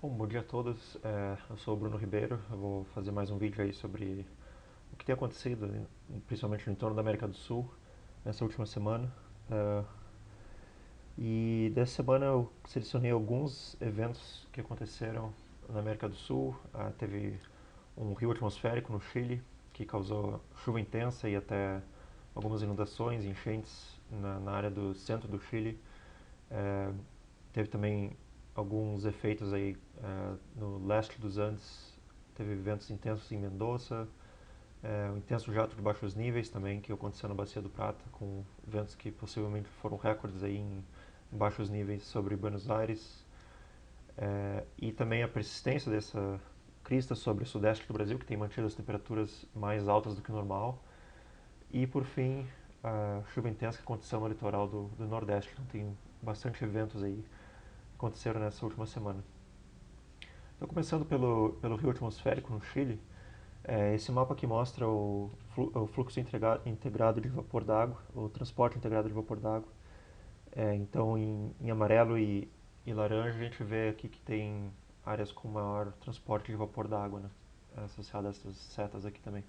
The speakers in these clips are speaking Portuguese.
Bom dia a todos. Eu sou o Bruno Ribeiro. Eu vou fazer mais um vídeo aí sobre o que tem acontecido, principalmente no entorno da América do Sul, nessa última semana. É, e dessa semana eu selecionei alguns eventos que aconteceram na América do Sul. Teve um rio atmosférico no Chile que causou chuva intensa e até algumas inundações e enchentes na área do centro do Chile. É, Teve também alguns efeitos aí no leste dos Andes. Teve ventos intensos em Mendoza, um intenso jato de baixos níveis também que aconteceu na Bacia do Prata, com ventos que possivelmente foram recordes aí em baixos níveis sobre Buenos Aires. E também a persistência dessa crista sobre o sudeste do Brasil, que tem mantido as temperaturas mais altas do que o normal. E por fim, a chuva intensa que aconteceu no litoral do Nordeste. Então tem bastante eventos aí que aconteceram nessa última semana. Então, começando pelo rio atmosférico no Chile, esse mapa aqui mostra o fluxo integrado de vapor d'água, o transporte integrado de vapor d'água. Então, em amarelo e laranja, a gente vê aqui que tem áreas com maior transporte de vapor d'água, né? Associado a essas setas aqui também.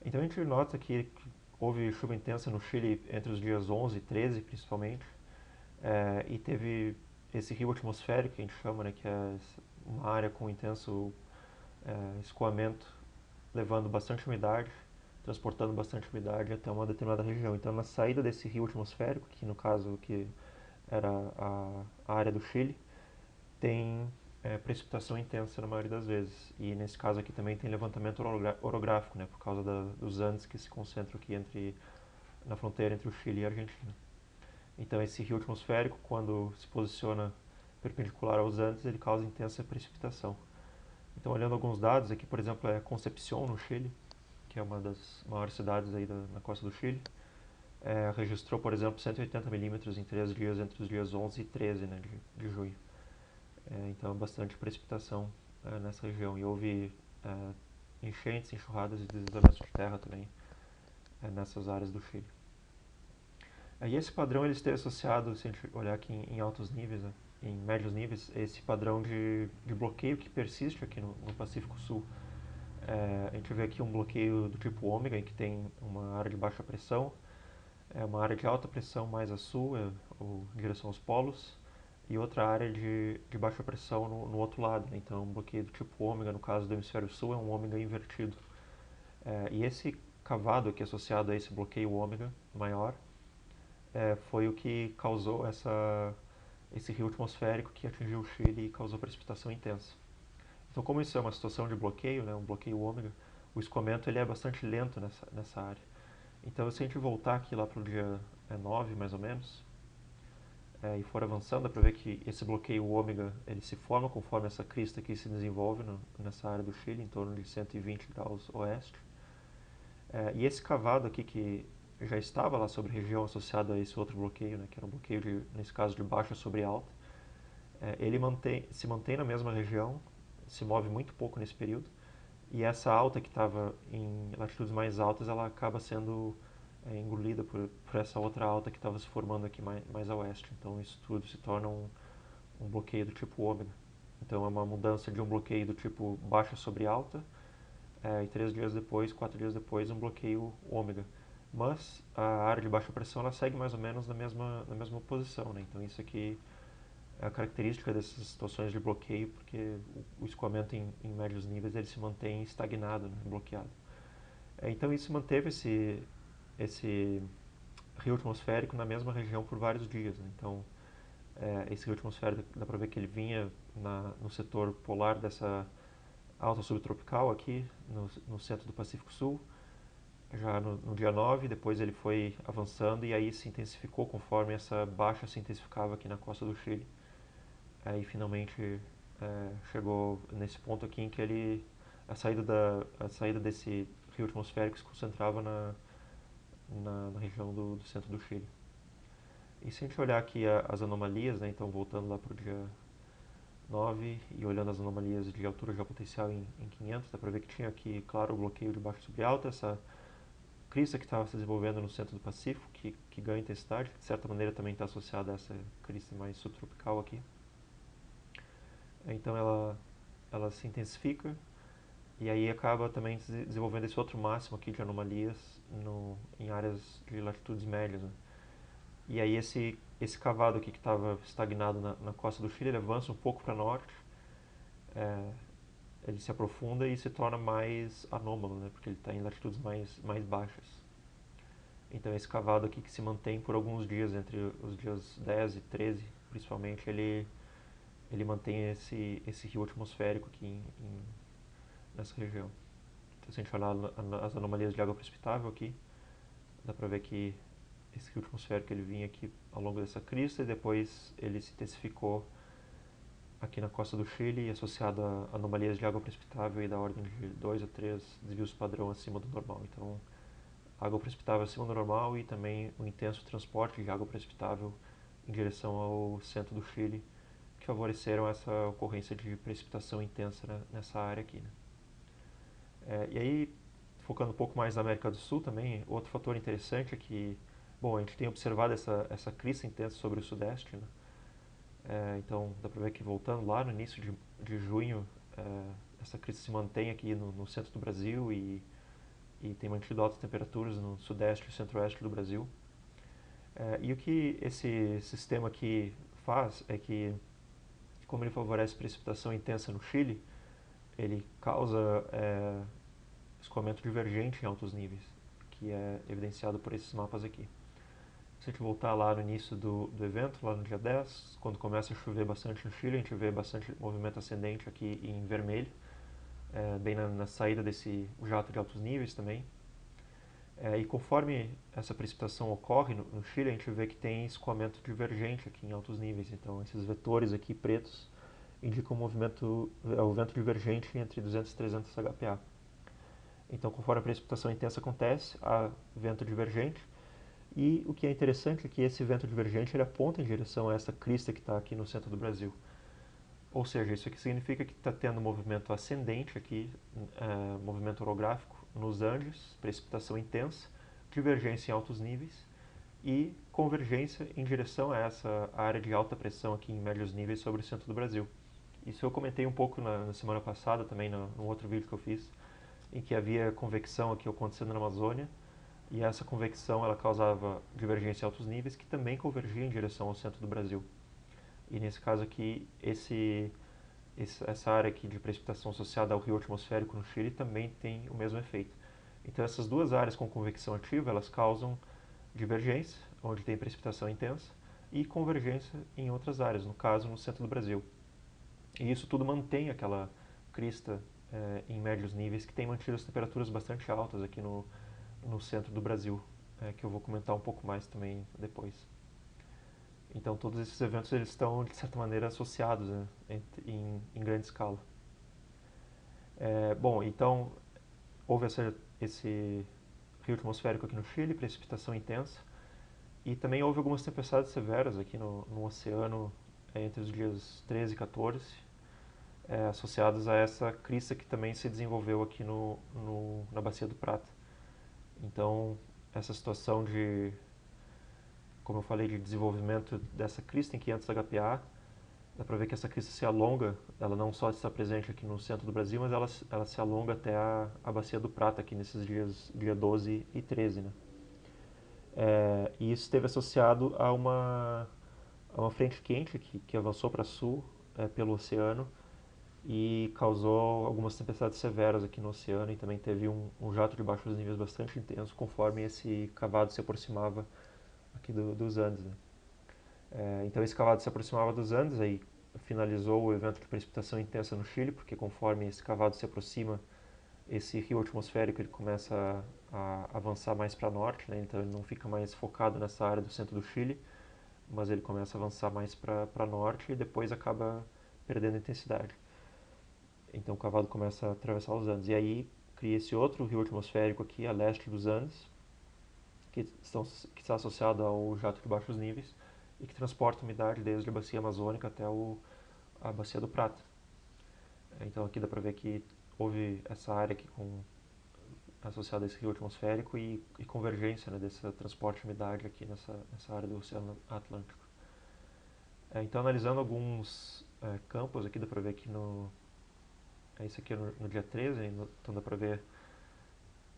Então, a gente nota que houve chuva intensa no Chile entre os dias 11 e 13, principalmente. E teve esse rio atmosférico, que a gente chama, né, que é uma área com intenso escoamento, levando bastante umidade, transportando bastante umidade até uma determinada região. Então, na saída desse rio atmosférico, que no caso que era a área do Chile, tem precipitação intensa na maioria das vezes. E nesse caso aqui também tem levantamento orográfico, né, por causa dos Andes que se concentram aqui na fronteira entre o Chile e a Argentina. Então esse rio atmosférico, quando se posiciona perpendicular aos Andes, ele causa intensa precipitação. Então, olhando alguns dados, aqui por exemplo é Concepción, no Chile, que é uma das maiores cidades aí na costa do Chile, registrou, por exemplo, 180 milímetros em 3 dias entre os dias 11 e 13, né, de junho. Então, bastante precipitação nessa região. E houve enchentes, enxurradas e deslizamentos de terra também nessas áreas do Chile. E esse padrão ele esteve associado, se a gente olhar aqui em altos níveis, né, em médios níveis, esse padrão de bloqueio que persiste aqui no Pacífico Sul. A gente vê aqui um bloqueio do tipo ômega, em que tem uma área de baixa pressão, uma área de alta pressão mais a sul, ou em direção aos polos, e outra área de baixa pressão no outro lado. Né? Então, um bloqueio do tipo ômega, no caso do hemisfério sul, é um ômega invertido. E esse cavado aqui associado a esse bloqueio ômega maior foi o que causou esse rio atmosférico que atingiu o Chile e causou precipitação intensa. Então, como isso é uma situação de bloqueio, né, um bloqueio ômega, o escoamento ele é bastante lento nessa área. Então, se a gente voltar aqui lá para o dia 9, mais ou menos, e for avançando, dá para ver que esse bloqueio ômega ele se forma conforme essa crista aqui se desenvolve nessa área do Chile, em torno de 120 graus oeste. E esse cavado aqui que já estava lá sobre a região associada a esse outro bloqueio, né, que era um bloqueio, nesse caso, de baixa sobre alta, ele se mantém na mesma região, se move muito pouco nesse período, e essa alta que estava em latitudes mais altas, ela acaba sendo engolida por essa outra alta que estava se formando aqui mais a oeste. Então isso tudo se torna um bloqueio do tipo ômega. Então é uma mudança de um bloqueio do tipo baixa sobre alta, e 3 dias depois, 4 dias depois, um bloqueio ômega. Mas a área de baixa pressão ela segue mais ou menos na mesma posição. Né? Então isso aqui é a característica dessas situações de bloqueio, porque o escoamento em médios níveis ele se mantém estagnado, né, bloqueado. Então isso manteve esse rio atmosférico na mesma região por vários dias. Né? Então esse rio atmosférico dá para ver que ele vinha no setor polar dessa alta subtropical aqui no centro do Pacífico Sul, já no dia 9, depois ele foi avançando e aí se intensificou conforme essa baixa se intensificava aqui na costa do Chile. Aí finalmente chegou nesse ponto aqui em que a saída desse rio atmosférico se concentrava na região do centro do Chile. E se a gente olhar aqui as anomalias, né, então voltando lá para o dia 9 e olhando as anomalias de altura geopotencial em 500, dá para ver que tinha aqui, claro, o bloqueio de baixo sobre alta, essa crista que estava se desenvolvendo no centro do Pacífico, que ganha intensidade, que de certa maneira também está associada a essa crista mais subtropical aqui. Então ela se intensifica e aí acaba também desenvolvendo esse outro máximo aqui de anomalias em áreas de latitudes médias, né? E aí esse cavado aqui que estava estagnado na costa do Chile, ele avança um pouco para norte, é, ele se aprofunda e se torna mais anômalo, né? Porque ele está em latitudes mais baixas. Então esse cavado aqui que se mantém por alguns dias, entre os dias 10 e 13 principalmente, ele mantém esse rio atmosférico aqui nessa região. Então, se a gente olhar as anomalias de água precipitável aqui, dá para ver que esse rio atmosférico ele vinha aqui ao longo dessa crista e depois ele se intensificou aqui na costa do Chile, associado a anomalias de água precipitável e da ordem de 2 a 3 desvios padrão acima do normal. Então, água precipitável acima do normal e também um intenso transporte de água precipitável em direção ao centro do Chile, que favoreceram essa ocorrência de precipitação intensa, né, nessa área aqui, né? E aí, focando um pouco mais na América do Sul também, outro fator interessante é que, bom, a gente tem observado essa crista intensa sobre o Sudeste, né? Então, dá para ver que voltando lá no início de junho, essa crista se mantém aqui no centro do Brasil e tem mantido altas temperaturas no Sudeste e Centro-Oeste do Brasil. E o que esse sistema aqui faz é que, como ele favorece precipitação intensa no Chile, ele causa escoamento divergente em altos níveis, que é evidenciado por esses mapas aqui. Se a gente voltar lá no início do evento, lá no dia 10, quando começa a chover bastante no Chile, a gente vê bastante movimento ascendente aqui em vermelho, bem na saída desse jato de altos níveis também. E conforme essa precipitação ocorre no Chile, a gente vê que tem escoamento divergente aqui em altos níveis. Então, esses vetores aqui pretos indicam o vento divergente entre 200 e 300 HPA. Então, conforme a precipitação intensa acontece, há vento divergente. E o que é interessante é que esse vento divergente ele aponta em direção a essa crista que está aqui no centro do Brasil. Ou seja, isso aqui significa que está tendo movimento ascendente aqui, movimento orográfico nos Andes, precipitação intensa, divergência em altos níveis e convergência em direção a essa área de alta pressão aqui em médios níveis sobre o centro do Brasil. Isso eu comentei um pouco na semana passada também, no outro vídeo que eu fiz, em que havia convecção aqui acontecendo na Amazônia e essa convecção ela causava divergência em altos níveis que também convergia em direção ao centro do Brasil. E nesse caso aqui, essa área aqui de precipitação associada ao rio atmosférico no Chile também tem o mesmo efeito. Então essas duas áreas com convecção ativa, elas causam divergência, onde tem precipitação intensa, e convergência em outras áreas, no caso no centro do Brasil. E isso tudo mantém aquela crista em médios níveis que tem mantido as temperaturas bastante altas aqui no centro do Brasil, que eu vou comentar um pouco mais também depois. Então todos esses eventos eles estão de certa maneira associados, né, em grande escala. Bom, então houve esse rio atmosférico aqui no Chile, precipitação intensa, e também houve algumas tempestades severas aqui no oceano entre os dias 13 e 14, associadas a essa crista que também se desenvolveu aqui na Bacia do Prata. Então essa situação como eu falei, de desenvolvimento dessa crista em 500 HPA, dá para ver que essa crista se alonga, ela não só está presente aqui no centro do Brasil, mas ela se alonga até a Bacia do Prata, aqui nesses dias, dia 12 e 13, né? E isso esteve associado a uma frente quente que avançou para sul pelo oceano e causou algumas tempestades severas aqui no oceano e também teve um jato de baixos níveis bastante intenso conforme esse cavado se aproximava aqui dos Andes, né? Então esse cavado se aproximava dos Andes, aí finalizou o evento de precipitação intensa no Chile, porque conforme esse cavado se aproxima, esse rio atmosférico ele começa a avançar mais para norte, né? Então ele não fica mais focado nessa área do centro do Chile, mas ele começa a avançar mais para norte e depois acaba perdendo intensidade. Então o cavado começa a atravessar os Andes. E aí cria esse outro rio atmosférico aqui a leste dos Andes, que está associado ao jato de baixos níveis e que transporta umidade desde a bacia amazônica até a bacia do Prata. Então aqui dá para ver que houve essa área aqui associada a esse rio atmosférico e convergência, né, desse transporte de umidade aqui nessa área do Oceano Atlântico. Então analisando campos aqui, dá para ver aqui no... Isso aqui é no dia 13, então dá para ver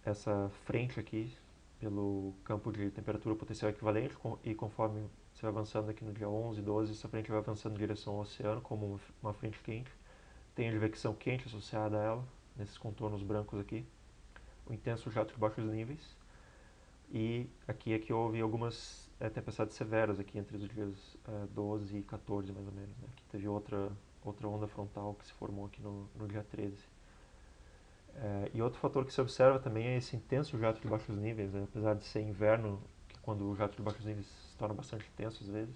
essa frente aqui pelo campo de temperatura potencial equivalente e conforme você vai avançando aqui no dia 11, 12, essa frente vai avançando em direção ao oceano como uma frente quente. Tem a advecção quente associada a ela, nesses contornos brancos aqui. O intenso jato de baixos níveis. E aqui é que houve algumas tempestades severas aqui entre os dias 12 e 14 mais ou menos. Né? Aqui teve outra onda frontal que se formou aqui no dia 13. E outro fator que se observa também é esse intenso jato de baixos níveis, né? Apesar de ser inverno, que quando o jato de baixos níveis se torna bastante intenso às vezes.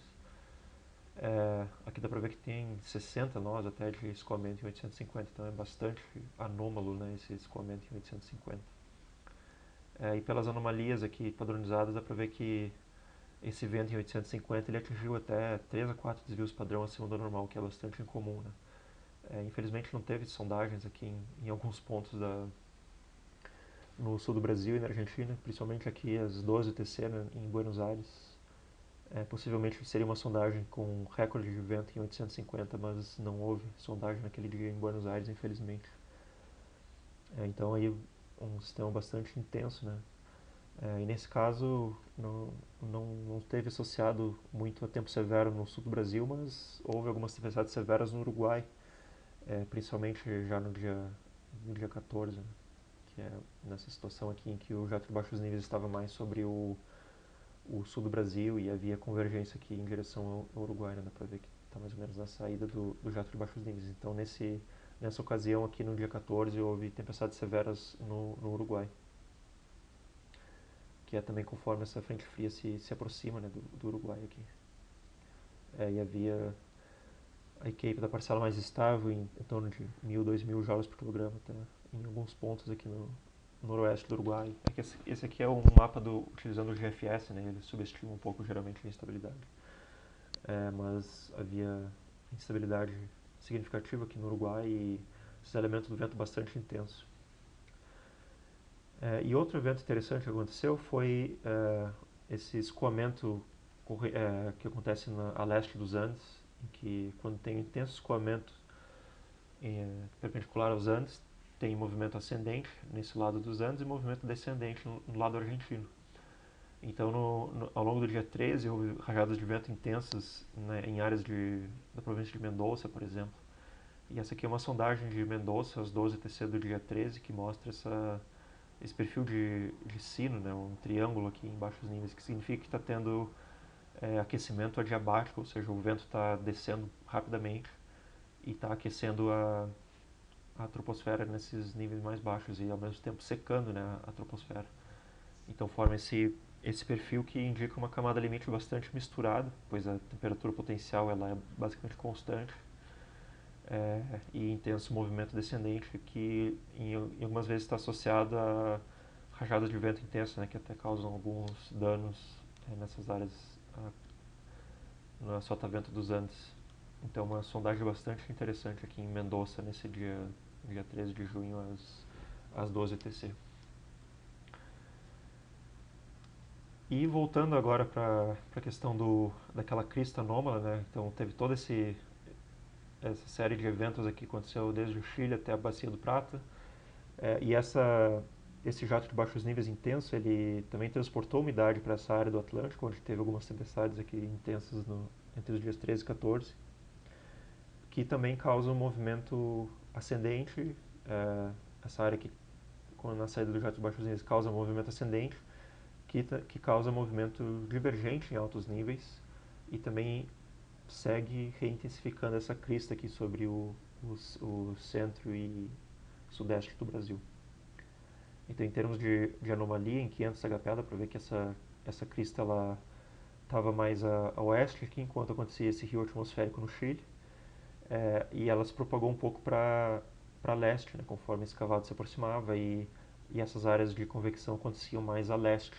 Aqui dá pra ver que tem 60 nós até de escoamento em 850, então é bastante anômalo, né, esse escoamento em 850. E pelas anomalias aqui padronizadas dá pra ver que esse vento em 850 ele atingiu até 3 a 4 desvios padrão acima do normal, que é bastante incomum, né? Infelizmente não teve sondagens aqui em alguns pontos no sul do Brasil e na Argentina, principalmente aqui as 12 UTC, né, em Buenos Aires. Possivelmente seria uma sondagem com recorde de vento em 850, mas não houve sondagem naquele dia em Buenos Aires, infelizmente. Então aí um sistema bastante intenso, né? E nesse caso não teve associado muito a tempo severo no sul do Brasil, mas houve algumas tempestades severas no Uruguai, principalmente já no dia 14, né? Que é nessa situação aqui em que o jato de baixos níveis estava mais sobre o sul do Brasil e havia convergência aqui em direção ao Uruguai, né? Dá para ver que está mais ou menos na saída do jato de baixos níveis. Então nessa ocasião aqui no dia 14 houve tempestades severas no Uruguai, que é também conforme essa frente fria se aproxima, né, do Uruguai aqui. E havia a equipe da parcela mais estável em torno de 1.000, 2.000 joules por quilograma, tá? Em alguns pontos aqui no noroeste do Uruguai. Que esse aqui é um mapa utilizando o GFS, né? Ele subestima um pouco geralmente a instabilidade. Mas havia instabilidade significativa aqui no Uruguai e esses elementos do vento bastante intenso. E outro evento interessante que aconteceu foi esse escoamento que acontece a leste dos Andes, em que quando tem intenso escoamento perpendicular aos Andes, tem movimento ascendente nesse lado dos Andes e movimento descendente no lado argentino. Então, ao longo do dia 13, houve rajadas de vento intensas, né, em áreas da província de Mendoza, por exemplo. E essa aqui é uma sondagem de Mendoza, às 12 TC do dia 13, que mostra esse perfil de sino, né, um triângulo aqui em baixos níveis, que significa que está tendo aquecimento adiabático, ou seja, o vento está descendo rapidamente e está aquecendo a troposfera nesses níveis mais baixos e ao mesmo tempo secando, né, a troposfera. Então forma esse perfil que indica uma camada limite bastante misturada, pois a temperatura potencial ela é basicamente constante e intenso movimento descendente que em algumas vezes está associado a rajadas de vento intenso, né, que até causam alguns danos nessas áreas no sotavento dos Andes. Então uma sondagem bastante interessante aqui em Mendoza nesse dia 13 de junho às 12 TC. E voltando agora para a questão daquela crista anômala, né? Então teve toda essa série de eventos aqui que aconteceu desde o Chile até a Bacia do Prata. E esse jato de baixos níveis intenso, ele também transportou umidade para essa área do Atlântico, onde teve algumas tempestades aqui intensas entre os dias 13 e 14, que também causa um movimento ascendente. Essa área aqui, na saída do jato de baixos níveis, causa um movimento ascendente, que causa movimento divergente em altos níveis e também segue reintensificando essa crista aqui sobre o centro e sudeste do Brasil. Então, em termos de anomalia, em 500 HPA, dá para ver que essa crista estava mais a oeste aqui, enquanto acontecia esse rio atmosférico no Chile, e ela se propagou um pouco para leste, né, conforme esse cavalo se aproximava, e essas áreas de convecção aconteciam mais a leste,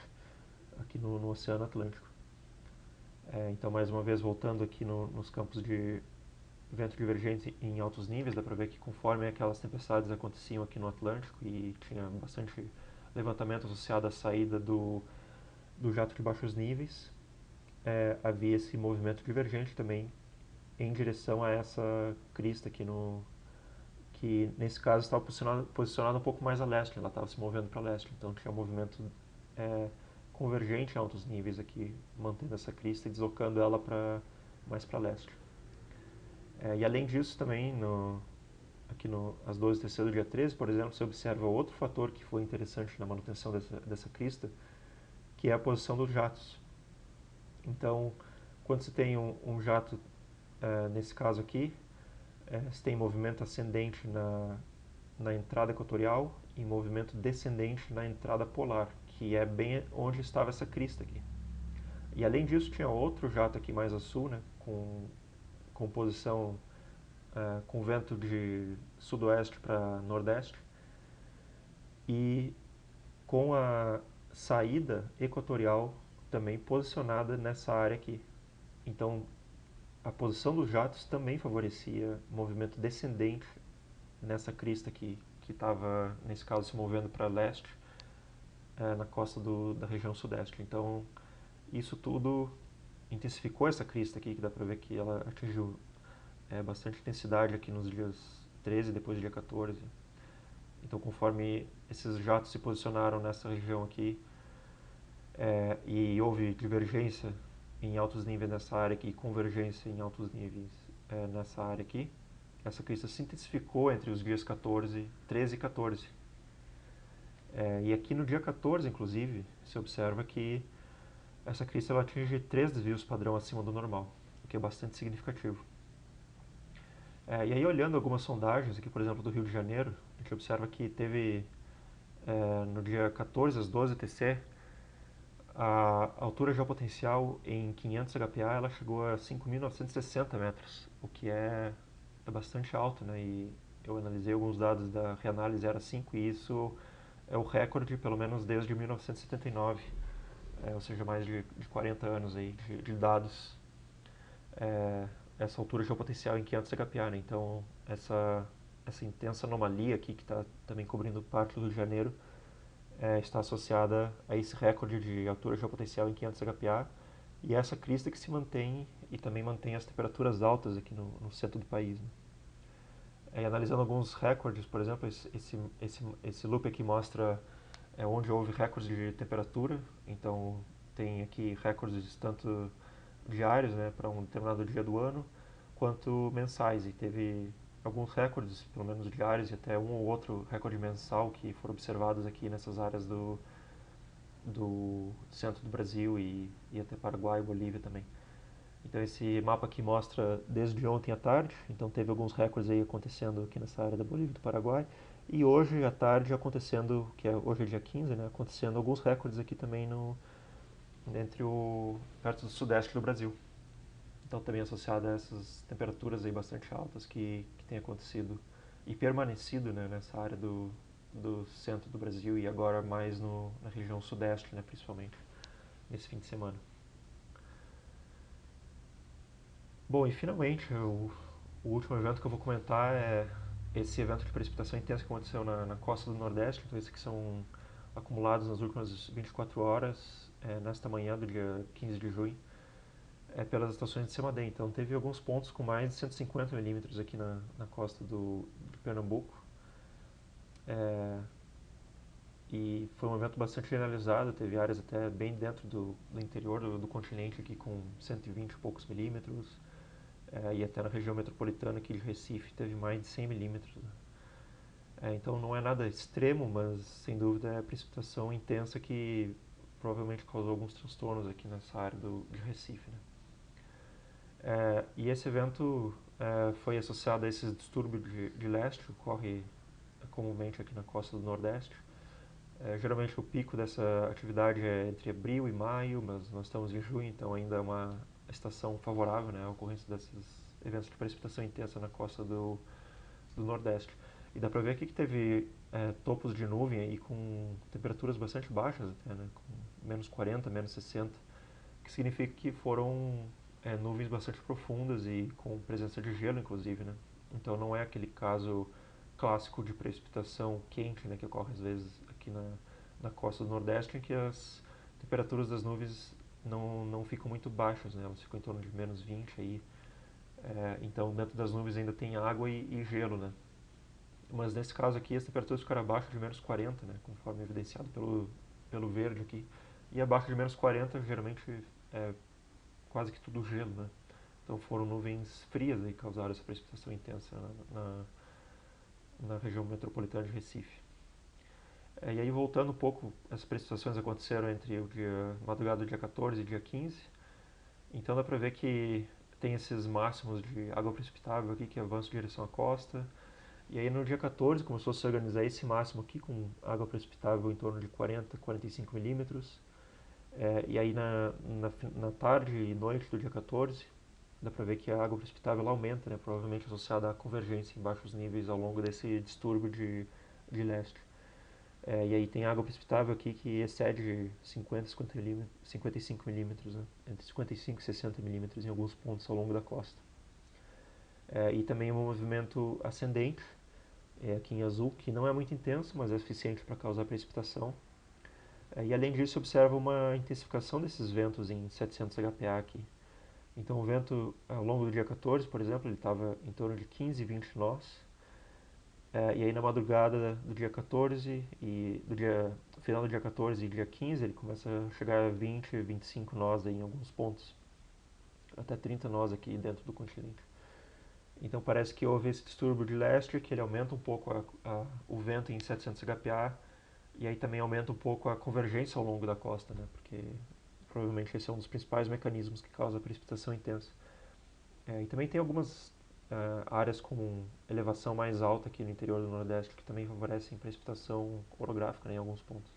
aqui no Oceano Atlântico. Então, mais uma vez, voltando aqui nos campos de vento divergente em altos níveis, dá para ver que conforme aquelas tempestades aconteciam aqui no Atlântico e tinha bastante levantamento associado à saída do jato de baixos níveis, havia esse movimento divergente também em direção a essa crista aqui que nesse caso estava posicionada um pouco mais a leste, ela estava se movendo para leste, então tinha um movimento é, convergente em altos níveis aqui, mantendo essa crista e deslocando ela mais para leste. E além disso também, aqui no às 12h30 do dia 13, por exemplo, você observa outro fator que foi interessante na manutenção dessa crista, que é a posição dos jatos. Então, quando você tem um jato, nesse caso aqui, você tem movimento ascendente na entrada equatorial e movimento descendente na entrada polar, que é bem onde estava essa crista aqui. E além disso, tinha outro jato aqui mais a sul, né, com posição com vento de sudoeste para nordeste e com a saída equatorial também posicionada nessa área aqui. Então, a posição dos jatos também favorecia movimento descendente nessa crista aqui, que estava, nesse caso, se movendo para leste, na costa da região sudeste. Então, isso tudo intensificou essa crista aqui, que dá para ver que ela atingiu bastante intensidade aqui nos dias 13 e depois do dia 14. Então, conforme esses jatos se posicionaram nessa região aqui, e houve divergência em altos níveis nessa área aqui, convergência em altos níveis nessa área aqui, essa crista se intensificou entre os dias 13 e 14. E aqui no dia 14, inclusive, se observa que essa crista ela atinge 3 desvios padrão acima do normal, o que é bastante significativo. E aí, olhando algumas sondagens aqui, por exemplo, do Rio de Janeiro, a gente observa que teve no dia 14 às 12 TC, a altura geopotencial em 500 HPA ela chegou a 5.960 metros, o que é bastante alto, né? E eu analisei alguns dados da reanálise era 5 e isso é o recorde, pelo menos desde 1979, ou seja, mais de 40 anos aí de dados, essa altura geopotencial em 500 HPA, né? Então, essa intensa anomalia aqui que está também cobrindo parte do Rio de Janeiro está associada a esse recorde de altura geopotencial em 500 HPA e essa crista que se mantém e também mantém as temperaturas altas aqui no centro do país, né? Analisando alguns recordes, por exemplo, esse loop aqui mostra onde houve recordes de temperatura, então tem aqui recordes tanto diários, né, para um determinado dia do ano, quanto mensais, e teve alguns recordes, pelo menos diários, e até um ou outro recorde mensal que foram observados aqui nessas áreas do centro do Brasil e até Paraguai e Bolívia também. Então esse mapa aqui mostra desde ontem à tarde, então teve alguns recordes aí acontecendo aqui nessa área da Bolívia e do Paraguai, e hoje à tarde acontecendo, hoje é dia 15, né, acontecendo alguns recordes aqui também perto do sudeste do Brasil. Então também associado a essas temperaturas aí bastante altas que tem acontecido e permanecido, né, nessa área do centro do Brasil e agora mais na região sudeste, né, principalmente, nesse fim de semana. Bom, e finalmente, o último evento que eu vou comentar é esse evento de precipitação intensa que aconteceu na costa do Nordeste. Então, esses que são acumulados nas últimas 24 horas, nesta manhã do dia 15 de junho, pelas estações de CEMADEM. Então, teve alguns pontos com mais de 150 milímetros aqui na costa de Pernambuco. E foi um evento bastante generalizado, teve áreas até bem dentro do interior do continente aqui com 120 e poucos milímetros, e até na região metropolitana aqui de Recife teve mais de 100 milímetros. Então não é nada extremo, mas sem dúvida é precipitação intensa que provavelmente causou alguns transtornos aqui nessa área de Recife, né? E esse evento foi associado a esses distúrbios de leste, ocorre comumente aqui na costa do Nordeste. Geralmente o pico dessa atividade é entre abril e maio, mas nós estamos em junho, então ainda é uma estação favorável, né, à ocorrência desses eventos de precipitação intensa na costa do Nordeste. E dá para ver aqui que teve topos de nuvem aí com temperaturas bastante baixas até, né, com menos 40, menos 60, que significa que foram nuvens bastante profundas e com presença de gelo, inclusive, né? Então não é aquele caso clássico de precipitação quente, né, que ocorre às vezes aqui na costa do Nordeste, em que as temperaturas das nuvens não ficam muito baixas, né? Elas ficam em torno de menos 20 aí, Então dentro das nuvens ainda tem água e gelo, né? Mas nesse caso aqui as temperaturas ficaram abaixo de menos 40, né? Conforme evidenciado pelo verde aqui. E abaixo de menos 40 geralmente é quase que tudo gelo, né? Então foram nuvens frias aí que causaram essa precipitação intensa na região metropolitana de Recife. E aí voltando um pouco, as precipitações aconteceram entre o dia madrugada do dia 14 e dia 15. Então dá para ver que tem esses máximos de água precipitável aqui que avançam em direção à costa. E aí no dia 14 começou a se organizar esse máximo aqui com água precipitável em torno de 40, 45 milímetros. E aí na tarde e noite do dia 14 dá para ver que a água precipitável ela aumenta, né, provavelmente associada à convergência em baixos níveis ao longo desse distúrbio de leste. E aí tem água precipitável aqui que excede 50, 55 milímetros, né? Entre 55 e 60 milímetros em alguns pontos ao longo da costa. E também um movimento ascendente, aqui em azul, que não é muito intenso, mas é suficiente para causar precipitação. E além disso, observa uma intensificação desses ventos em 700 HPA aqui. Então o vento ao longo do dia 14, por exemplo, ele estava em torno de 15, 20 nós. E aí na madrugada do dia 14 e final do dia 14 e dia 15 ele começa a chegar a 20, 25 nós aí em alguns pontos, até 30 nós aqui dentro do continente. Então parece que houve esse distúrbio de leste, que ele aumenta um pouco o vento em 700 HPA, e aí também aumenta um pouco a convergência ao longo da costa, né? Porque provavelmente esse é um dos principais mecanismos que causa a precipitação intensa. E também tem algumas áreas com elevação mais alta aqui no interior do Nordeste que também favorecem precipitação orográfica, né, em alguns pontos.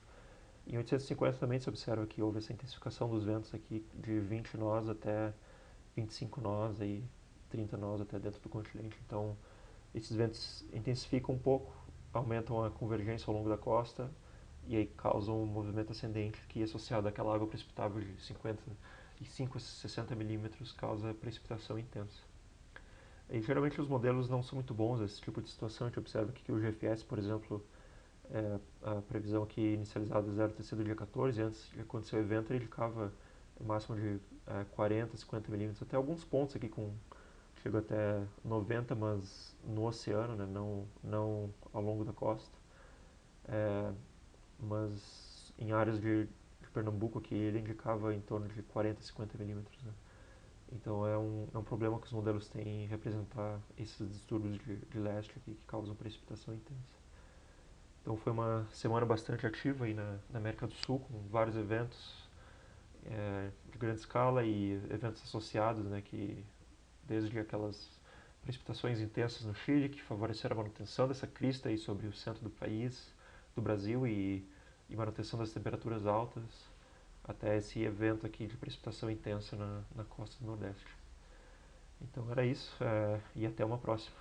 Em 850 também se observa que houve essa intensificação dos ventos aqui de 20 nós até 25 nós, aí 30 nós até dentro do continente. Então esses ventos intensificam um pouco, aumentam a convergência ao longo da costa e aí causam um movimento ascendente que, associado àquela água precipitável de 55 a 60 milímetros, causa precipitação intensa. E geralmente os modelos não são muito bons nesse tipo de situação. A gente observa que o GFS, por exemplo, a previsão aqui inicializada era ter sido dia 14, antes de acontecer o evento ele indicava o máximo de 40, 50 milímetros, até alguns pontos aqui chegou até 90, mas no oceano, né, não ao longo da costa. Mas em áreas de Pernambuco aqui ele indicava em torno de 40, 50 milímetros, né? Então é um problema que os modelos têm em representar esses distúrbios de leste aqui que causam precipitação intensa. Então foi uma semana bastante ativa aí na América do Sul, com vários eventos de grande escala e eventos associados, né, que desde aquelas precipitações intensas no Chile, que favoreceram a manutenção dessa crista aí sobre o centro do país, do Brasil, e manutenção das temperaturas altas, até esse evento aqui de precipitação intensa na costa do Nordeste. Então era isso, e até uma próxima.